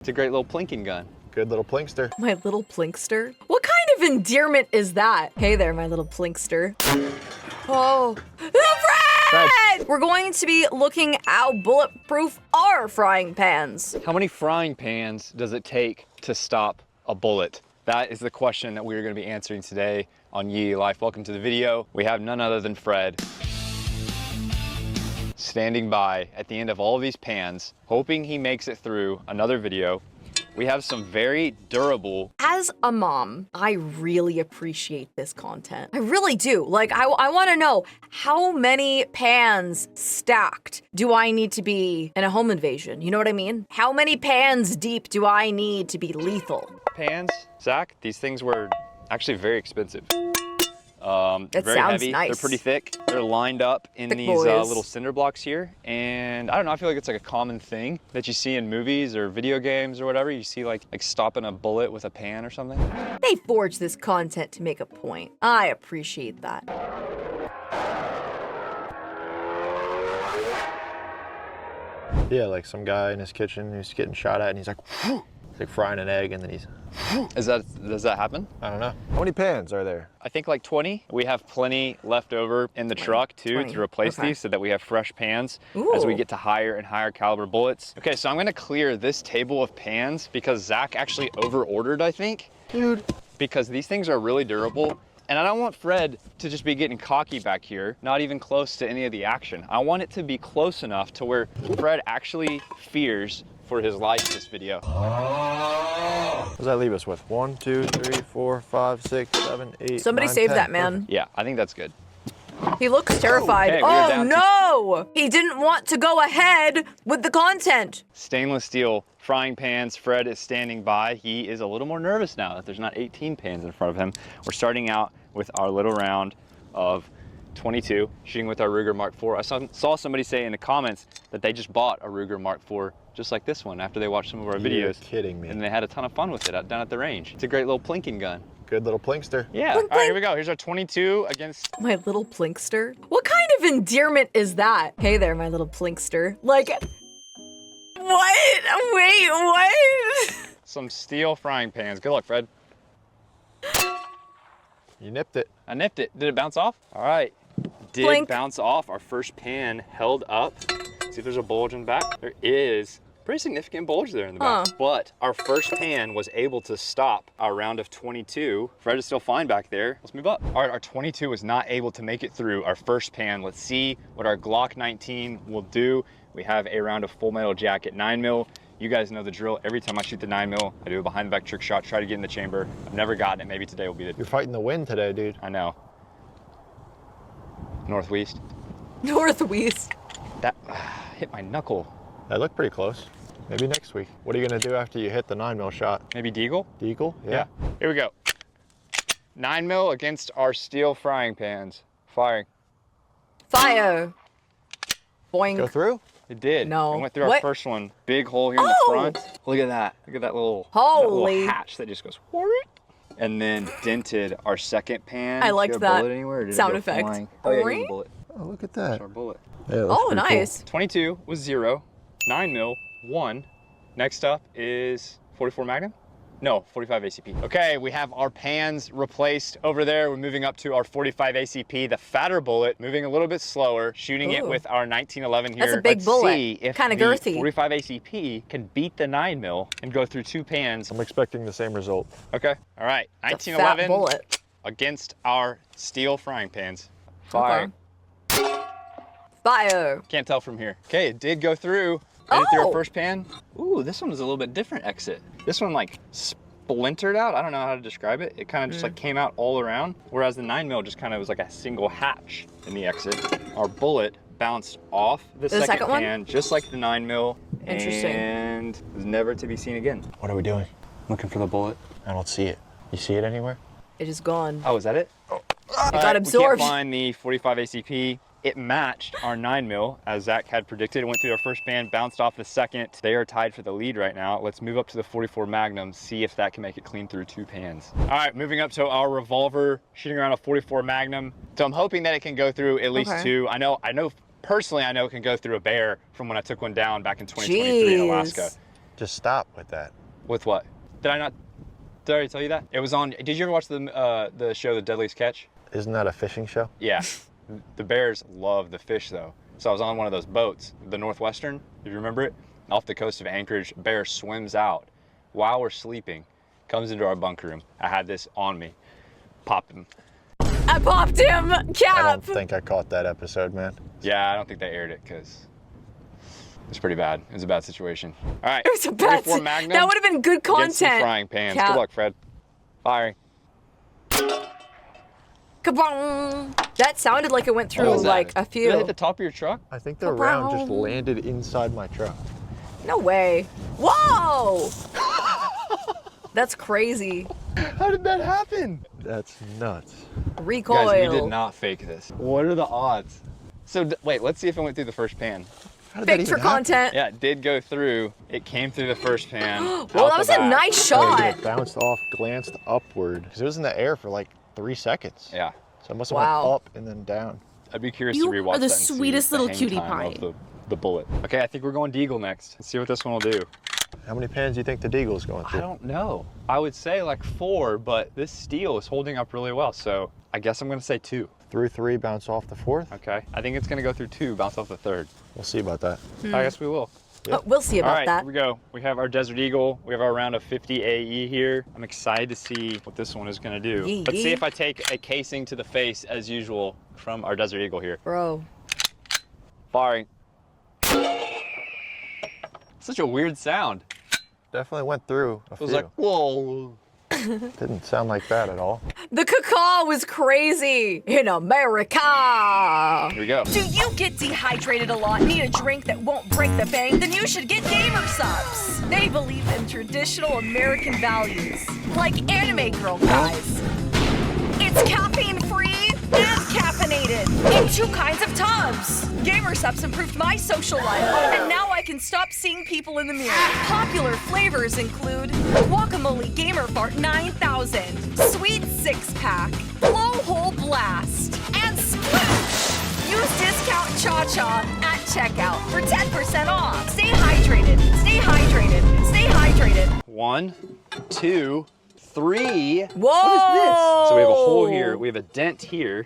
It's a great little plinking gun. Good little plinkster. My little plinkster? What kind of endearment is that? Hey there, my little plinkster. Oh, Fred! We're going to be looking at how bulletproof are frying pans. How many frying pans does it take to stop a bullet? That is the question that we're going to be answering today on Yee Yee Life. Welcome to the video. We have none other than Fred standing by at the end of all of these pans, hoping he makes it through another video. We have some very durable. As a mom, I really appreciate this content. I really do. Like, I want to know, how many pans stacked do I need to be in a home invasion? You know what I mean? How many pans deep do I need to be lethal? Pans, Zach, these things were actually very expensive. That very sounds heavy. nice. They're pretty thick. They're lined up in Thick these boys. little cinder blocks here. And I don't know, I feel like it's like a common thing that you see in movies or video games or whatever. You see like stopping a bullet with a pan or something. They forge this content to make a point. I appreciate that. Yeah, like some guy in his kitchen who's getting shot at and he's like, whew. He's like frying an egg and then he's, Does that happen? I don't know. How many pans are there? I think like 20. We have plenty left over in the truck too 20. to replace Okay. these so that we have fresh pans as we get to higher and higher caliber bullets. Okay, so I'm gonna clear this table of pans because Zach actually over-ordered, I think. Dude. Because these things are really durable. And I don't want Fred to just be getting cocky back here, not even close to any of the action. I want it to be close enough to where Fred actually fears for his life this video. What does that leave us with? 1, 2, 3, 4, 5, 6, 7, 8, Somebody 9, save 10. that man. Yeah, I think that's good. He looks terrified. Okay, we are Oh down to- no! He didn't want to go ahead with the content. Stainless steel frying pans. Fred is standing by. He is a little more nervous now that there's not 18 pans in front of him. We're starting out with our little round of 22, shooting with our Ruger Mark IV. I saw somebody say in the comments that they just bought a Ruger Mark IV just like this one after they watched some of our You're videos. kidding me. And they had a ton of fun with it down at the range. It's a great little plinking gun. Good little plinkster. Yeah, Plink, all right, here plink. we go. Here's our 22 against, My little plinkster? What kind of endearment is that? Hey there, my little plinkster. Like, what? Wait, what? some steel frying pans. Good luck, Fred. You nipped it. I nipped it. Did it bounce off? All right. Did Blink. bounce off. Our first pan held up. See if there's a bulge in the back. There is. Pretty significant bulge there in the back. Huh. But our first pan was able to stop our round of 22. Fred is still fine back there. Let's move up. All right, our 22 was not able to make it through our first pan. Let's see what our Glock 19 will do. We have a round of Full Metal Jacket 9mm. You guys know the drill. Every time I shoot the 9mm, I do a behind the back trick shot, try to get in the chamber. I've never gotten it. Maybe today will be the. You're fighting the wind today, dude. I know. Northwest. Northwest. That hit my knuckle. That looked pretty close. Maybe next week. What are you gonna do after you hit the 9mm shot? Maybe Deagle? Deagle? Yeah. Here we go. 9mm against our steel frying pans. Firing. Fire. Boing. Go through? It did. No. It went through our What? first one. Big hole here in the Oh! front. Look at that. Look at that little, Holy. hatch that just goes whoop, and then dented our second pan. I liked Did you get a that bullet anywhere, or did it sound go effect. flying? Oh yeah, here's Ring? a bullet. Oh, look at There's that. our bullet. Yeah, it looks Oh, pretty cool. nice. 22 was 0. 9mm, 1. Next up is 44 Magnum? No, 45 ACP. Okay, we have our pans replaced over there. We're moving up to our 45 ACP, the fatter bullet, moving a little bit slower, shooting it Ooh. with our 1911 here. That's a big Let's bullet. see if Kinda the girthy. 45 ACP can beat the 9mm and go through 2 pans. I'm expecting the same result. Okay, all right, The fat 1911 bullet. against our steel frying pans. Firing. Okay. Fire. Can't tell from here. Okay, it did go through. Made it through Oh. our first pan. Ooh, this one was a little bit different exit. This one like splintered out. I don't know how to describe it. It kind of just like came out all around, whereas the 9mm just kind of was like a single hatch in the exit. Our bullet bounced off the second one? pan, just like the 9mm. Interesting. And was never to be seen again. What are we doing? Looking for the bullet. I don't see it. You see it anywhere? It is gone. Oh, is that it? It got We absorbed. can't find the 45 ACP. It matched our 9mm as Zach had predicted. It went through our first pan, bounced off the second. They are tied for the lead right now. Let's move up to the 44 Magnum, see if that can make it clean through 2 pans. All right, moving up to our revolver, shooting around a 44 Magnum. So I'm hoping that it can go through at least 2. I know personally, I know it can go through a bear from when I took one down back in 2023 in Alaska. Just stop with that. With what? Did I already tell you that? It was on, did you ever watch the show The Deadliest Catch? Isn't that a fishing show? Yeah. The bears love the fish though. So I was on one of those boats, the Northwestern, if you remember it, off the coast of Anchorage. Bear swims out while we're sleeping, comes into our bunk room. I had this on me, popped him. I popped him, Cap. I don't think I caught that episode, man. Yeah, I don't think they aired it because it's pretty bad. It was a bad situation. All right. It was a bad. 44 Magnum That would have been good content. against some frying pans. Cap. Good luck, Fred. Firing. Kabong! That sounded like it went through What was that? like a Did few. it hit the top of your truck? I think the round just landed inside my truck. No way. Whoa! That's crazy. How did that happen? That's nuts. Recoil. Guys, we did not fake this. What are the odds? So wait, let's see if it went through the first pan. How did that Faked for even happen? content. Yeah, it did go through. It came through the first pan. Well, out that was the a back. nice Oh, shot. it bounced off, glanced upward. Because it was in the air for like 3 seconds. Yeah. So it must have Wow. went up and then down. I'd be curious You to rewatch are the that and see sweetest the little hang cutie time pie. of the bullet. Okay, I think we're going Deagle next. Let's see what this one will do. How many pans do you think the Deagle's going I through? don't know. I would say like 4, but this steel is holding up really well. So I guess I'm gonna say 2. Through 3, bounce off the 4th? Okay. I think it's gonna go through 2, bounce off the 3rd. We'll see about that. I guess we will. Oh, we'll see All about right, that. here we go. We have our Desert Eagle. We have our round of 50 AE here. I'm excited to see what this one is gonna do. Yee Let's see Yee. if I take a casing to the face as usual from our Desert Eagle here. Bro. Firing. Such a weird sound. Definitely went through a It was few. like, whoa. Didn't sound like that at all. The cacao was crazy in America. Here we go. Do you get dehydrated a lot? Need a drink that won't break the bank? Then you should get Gamersupps. They believe in traditional American values, like anime girl guys. It's caffeine-free and caffeinated in 2 kinds of tubs. Gamersupps improved my social life, and now I can stop seeing people in the mirror. Popular flavors include Guacamole Gamer Fart 9000, Sweet 6-Pack, Blowhole Blast, and Sploosh. Use discount ChaCha at checkout for 10% off. Stay hydrated, stay hydrated, stay hydrated. 1, 2, 3. Whoa! What is this? So we have a hole here. We have a dent here.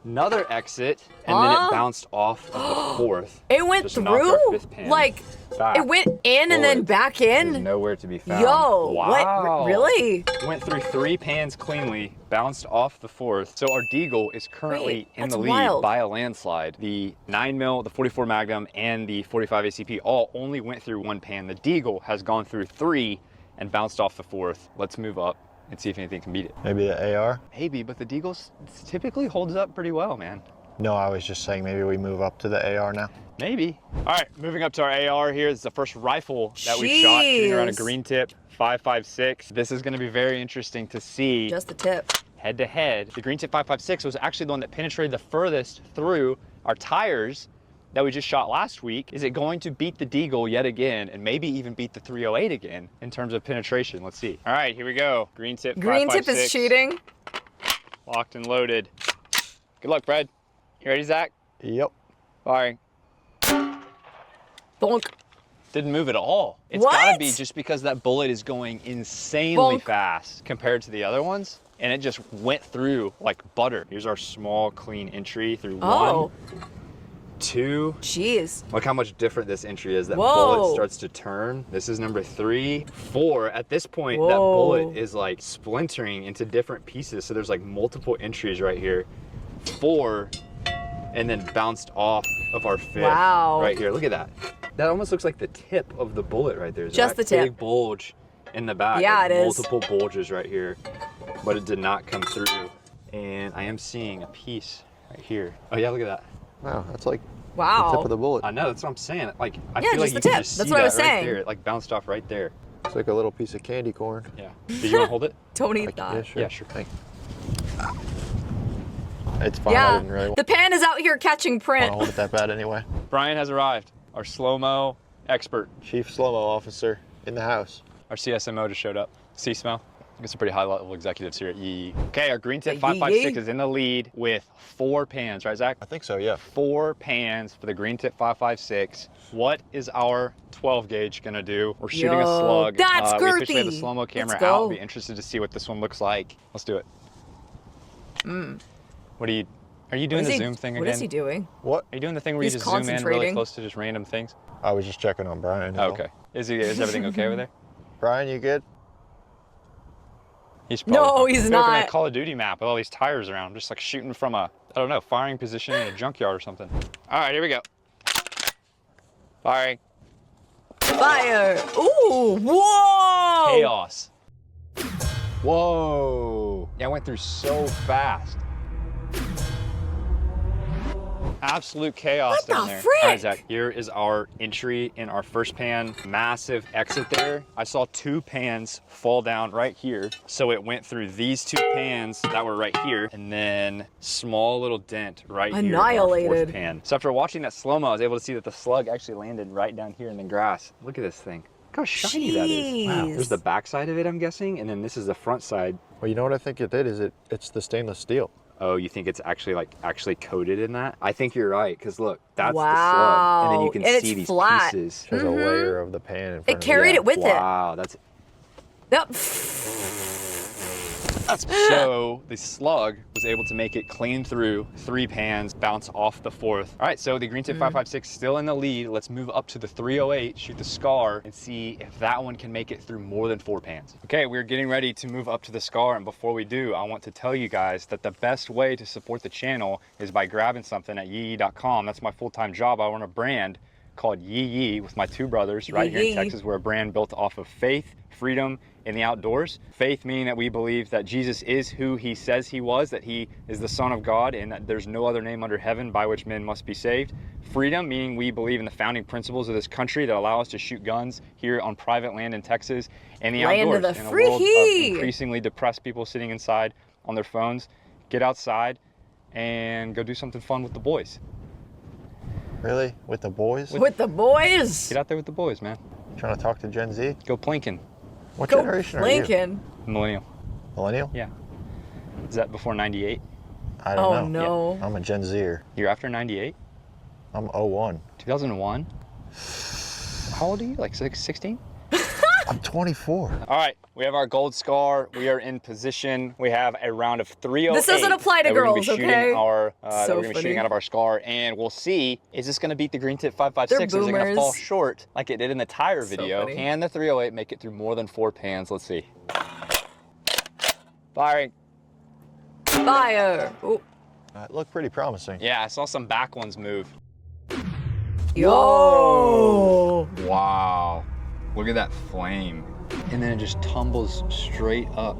Another exit, and then it bounced off of the 4th. It went Just knocked our through? 5th pan Like, back. it went in and then Bullet back is in? nowhere to be found. Yo, Wow. what? Really? Went through 3 pans cleanly, bounced off the 4th. So our Deagle is currently Wait, in that's the lead wild. by a landslide. The 9mm, the 44 Magnum, and the 45 ACP all only went through 1 pan. The Deagle has gone through 3 and bounced off the 4th. Let's move up and see if anything can beat it. Maybe the AR? Maybe, but the Deagle typically holds up pretty well, man. No, I was just saying maybe we move up to the AR now. Maybe. All right, moving up to our AR here. This is the first rifle that we shot, shooting around a Jeez. green tip 5.56. This is gonna be very interesting to see Just the tip. head to head. The green tip 5.56 was actually the one that penetrated the furthest through our tires that we just shot last week. Is it going to beat the Deagle yet again and maybe even beat the 308 again in terms of penetration? Let's see. All right, here we go. Green tip 5.56. Green tip is cheating. Locked and loaded. Good luck, Fred. You ready, Zach? Yep. Firing. Bonk. Didn't move at all. It's What? gotta be just because that bullet is going insanely Bonk. fast compared to the other ones. And it just went through like butter. Here's our small, clean entry through Oh, 1, 2. jeez. Look how much different this entry is. That Whoa. bullet starts to turn. This is number 3, 4. At this point, that Whoa. bullet is like splintering into different pieces. So there's like multiple entries right here. 4, and then bounced off of our 5th. Wow. Right here, look at that. That almost looks like the tip of the bullet right there. Just Zach. the tip. Big bulge in the back. Yeah, Like it is. multiple bulges right here, but it did not come through. And I am seeing a piece right here. Oh yeah, look at that. Wow, that's like Wow. the tip of the bullet. I know, that's what I'm saying. Like, I Yeah, feel like just you the can tip. just That's see what I that was right saying. there. It like bounced off right there. It's like a little piece of candy corn. Yeah. Did you want to hold it? Don't eat Like, that. yeah, sure. Yeah, sure. Thanks. It's fine. I Yeah, didn't really want the pan is out here catching to print. hold it that bad anyway. Brian has arrived. Our slow-mo expert. Chief slow-mo officer in the house. Our CSMO just showed up. See, smell? Get some pretty high level executives here at Yee Yee. Okay, our green tip Yee 556 Yee. is in the lead with 4 pans, right, Zach? I think so, yeah. 4 pans for the green tip 556. What is our 12 gauge gonna do? We're shooting a Yo, slug. that's We officially have the girthy. slow-mo camera Let's out. go. I'll be interested to see what this one looks like. Let's do it. What are you doing the zoom thing again? What is he doing? What? Are you doing the thing where you He's just zoom in really concentrating. close to just random things? I was just checking on Brian. Oh, okay. Is everything okay over there? Brian, you good? He's No, probably he's I feel like I'm in not. a Call of Duty map with all these tires around, just like shooting from a, I don't know, firing position in a junkyard or something. All right, here we go. Firing. Fire! Ooh! Whoa! Chaos. Whoa. Yeah, I went through so fast. Absolute chaos What down the there. frick? All right, Zach, here is our entry in our first pan. Massive exit there. I saw 2 pans fall down right here. So it went through these 2 pans that were right here, and then small little dent right here in our 4th Annihilated. pan. So after watching that slow-mo, I was able to see that the slug actually landed right down here in the grass. Look at this thing. Look how shiny that is. Wow. Jeez. There's the back side of it, I'm guessing, and then this is the front side. Well, you know what I think it did is it's the stainless steel. Oh, you think it's actually coated in that? I think you're right, because look, that's the slug. Wow. And then you can And see it's these flat. pieces. There's a layer of the pan in front It of carried yeah. it with it. Wow, that's Yep. so the slug was able to make it clean through 3 pans, bounce off the 4th. All right, so the green tip 556 still in the lead. Let's move up to the 308, shoot the scar, and see if that one can make it through more than 4 pans. Okay, we're getting ready to move up to the scar, and before we do, I want to tell you guys that the best way to support the channel is by grabbing something at yeeyee.com. That's my full-time job. I run a brand called Yee Yee with my 2 brothers right here in Yee. Texas. We're a brand built off of faith, freedom, in the outdoors. Faith meaning that we believe that Jesus is who he says he was, that he is the Son of God, and that there's no other name under heaven by which men must be saved. Freedom meaning we believe in the founding principles of this country that allow us to shoot guns here on private land in Texas and the Land of outdoors. the In a world of free. increasingly depressed people sitting inside on their phones, get outside and go do something fun with the boys. Really? With the boys? With the boys. Get out there with the boys, man. Trying to talk to Gen Z? Go plinking. What Go generation are you? Lincoln. Millennial. Millennial? Yeah. Is that before 98? I don't Oh know. no. I'm a Gen Zer. You're after 98? I'm 01. 2001? How old are you? Like 16? I'm 24. All right, we have our gold scar. We are in position. We have a round of 308. This doesn't apply to that we're gonna girls, be shooting okay? that So we're gonna be shooting funny. out of our scar, and we'll see, is this gonna beat the green tip 556, or is it gonna boomers. fall short like it did in the tire So video? funny. Can the 308 make it through more than 4 pans? Let's see. Firing. Fire. Ooh. It looked pretty promising. Yeah, I saw some back ones move. Yo. Wow. Look at that flame. And then it just tumbles straight up.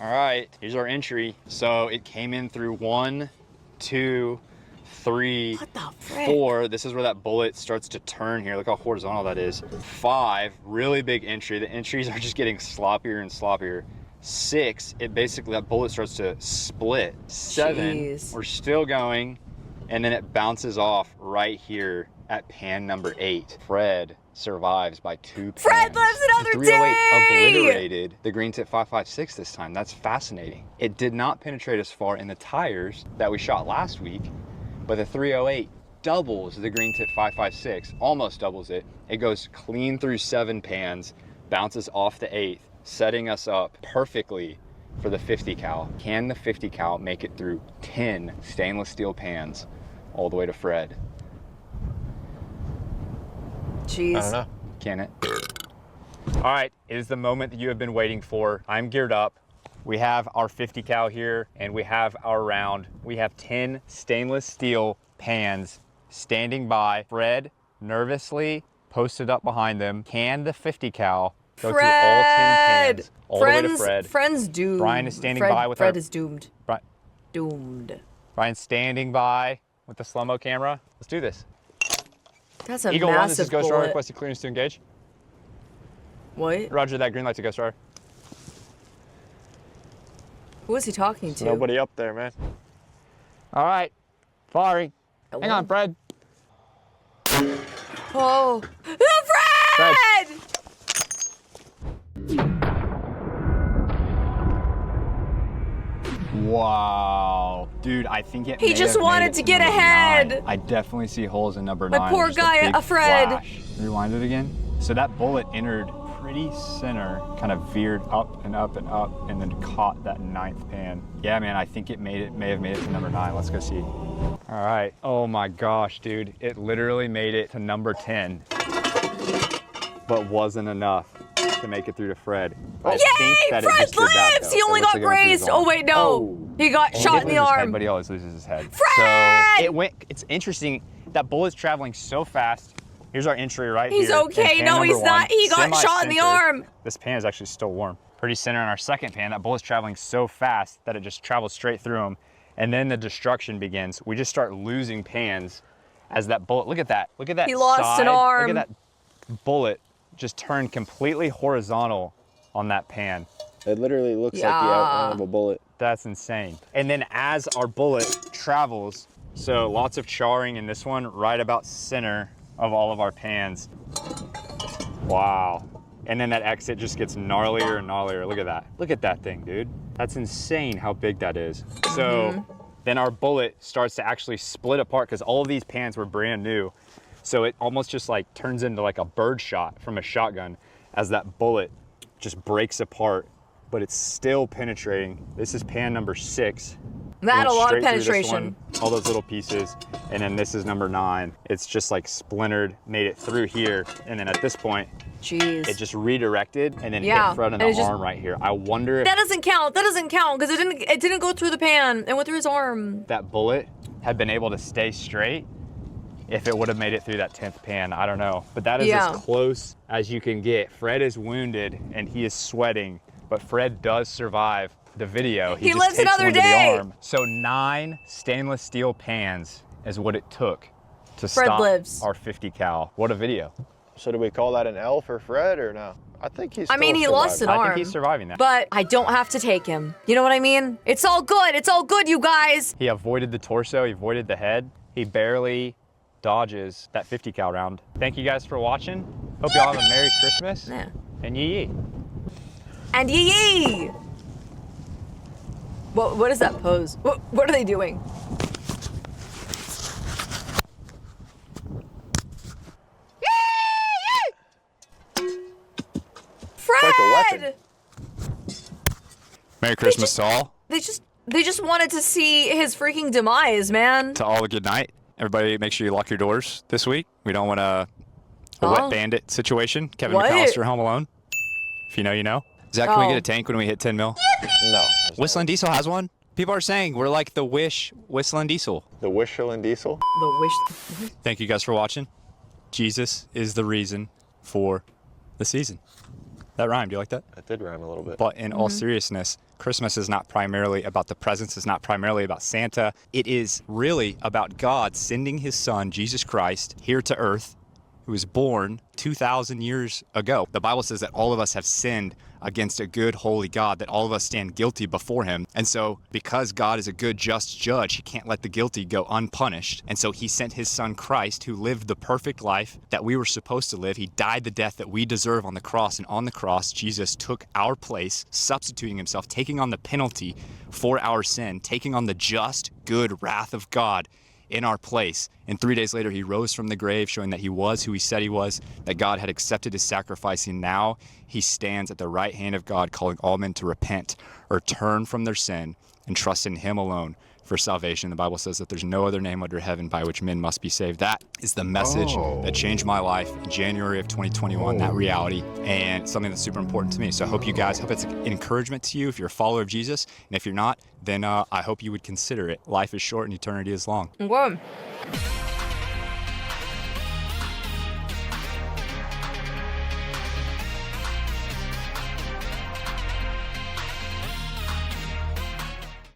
All right, here's our entry. So it came in through 1, 2, 3, What the frick? 4. This is where that bullet starts to turn here. Look how horizontal that is. 5, really big entry. The entries are just getting sloppier and sloppier. 6, it basically, that bullet starts to split. 7, Jeez. we're still going. And then it bounces off right here at pan number 8. Fred survives by 2 pans. Fred lives another The 308 day! obliterated the green tip 556 this time. That's fascinating. It did not penetrate as far in the tires that we shot last week, but the 308 doubles the green tip 556, almost doubles it. It goes clean through 7 pans, bounces off the 8th, setting us up perfectly for the 50 cal. Can the 50 cal make it through 10 stainless steel pans all the way to Fred? Jeez. I don't know. Can it? All right, it is the moment that you have been waiting for. I'm geared up. We have our 50 cal here and we have our round. We have 10 stainless steel pans standing by. Fred nervously posted up behind them. Can the 50 cal go through all 10 pans all the way to Fred? Friend's doomed. Brian is standing Fred, by with Fred our- is doomed. Brian, Doomed. Brian's standing by with the slow-mo camera. Let's do this. That's a Eagle 1, this is massive Ghost Star bullet. requesting clearance to engage. What? Roger that, green light to Ghost Star. Who is he talking to? Nobody up there, man. All right, firing. Hello? Hang on, Fred. Oh. Fred! Wow. Dude, I think it He may just have made wanted it to get number ahead. 9. I definitely see holes in number My 9. poor Just guy, a big Fred. flash. Rewind it again. So that bullet entered pretty center, kind of veered up and up and up, and then caught that 9th pan. Yeah, man, I think it may have made it to number 9. Let's go see. All right. Oh my gosh, dude. It literally made it to number 10, but wasn't enough to make it through to Fred. I think Yay! that it Fred just did that, lives! though. He only It looks got like it went through his grazed. arm. Oh, wait, no. He got He shot did in the lose his head, arm. but he always loses his head. Fred! So it's interesting. That bullet's traveling so fast. Here's our entry right He's here. okay. In pan No, number he's not. 1, He got shot in the semi-center. arm. This pan is actually still warm. Pretty center in our second pan. That bullet's traveling so fast that it just travels straight through him. And then the destruction begins. We just start losing pans as that bullet, look at that. Look at that He lost side. an arm. Look at that bullet just turned completely horizontal on that pan. It literally looks like the Yeah. outline of a bullet. That's insane. And then as our bullet travels, so lots of charring in this one, right about center of all of our pans. Wow. And then that exit just gets gnarlier and gnarlier. Look at that. Look at that thing, dude. That's insane how big that is. So then our bullet starts to actually split apart because all of these pans were brand new. So it almost just like turns into like a bird shot from a shotgun as that bullet just breaks apart, but it's still penetrating. This is pan number 6. That Went a lot of straight through this penetration. one, all those little pieces. And then this is number 9. It's just like splintered, made it through here. And then at this point, Jeez. it just redirected and then Yeah, hit Fred in and the it just- arm right here. I wonder if That doesn't count. That doesn't count because it didn't go through the pan. It went through his arm. that bullet had been able to stay straight if it would have made it through that 10th pan. I don't know. But that is Yeah. as close as you can get. Fred is wounded and he is sweating, but Fred does survive the video. He just lives takes another one to day. the arm. So 9 stainless steel pans is what it took to Fred stop lives. our 50 cal. What a video. So do we call that an L for Fred or no? I think he's I mean, still he lost an surviving. I arm. think he's surviving that. But I don't have to take him. You know what I mean? It's all good. It's all good, you guys. He avoided the torso, he avoided the head. He barely dodges that 50 cal round. Thank you guys for watching. Hope y'all have a Merry Christmas. Yeah. And Yee Yee. And Yee Yee! What is that pose? What are they doing? like a Fred! weapon. Merry Christmas to all. They just wanted to see his freaking demise, man. To all a good night. Everybody make sure you lock your doors this week. We don't want a Oh. wet bandit situation. Kevin What? McAllister Home Alone. If you know, you know. Zach, can we Oh. get a tank when we hit 10 mil? No. Whistling Diesel has one. People are saying we're like the Wish Whistling Diesel. The Wishing Diesel? The wish. Thank you guys for watching. Jesus is the reason for the season. That rhymed. You like that? That did rhyme a little bit. But in all seriousness, Christmas is not primarily about the presents. It's not primarily about Santa. It is really about God sending his son, Jesus Christ, here to earth, who was born 2,000 years ago. The Bible says that all of us have sinned against a good, holy God, that all of us stand guilty before him. And so because God is a good, just judge, he can't let the guilty go unpunished. And so he sent his son Christ, who lived the perfect life that we were supposed to live. He died the death that we deserve on the cross. And on the cross, Jesus took our place, substituting himself, taking on the penalty for our sin, taking on the just, good wrath of God in our place. And 3 days later, he rose from the grave, showing that he was who he said he was, that God had accepted his sacrifice, and now he stands at the right hand of God, calling all men to repent or turn from their sin and trust in him alone for salvation. The Bible says that there's no other name under heaven by which men must be saved. That is the message that changed my life in January of 2021, that reality, and something that's super important to me. So I hope you guys, hope it's an encouragement to you if you're a follower of Jesus. And if you're not, then I hope you would consider it. Life is short and eternity is long. Whoa.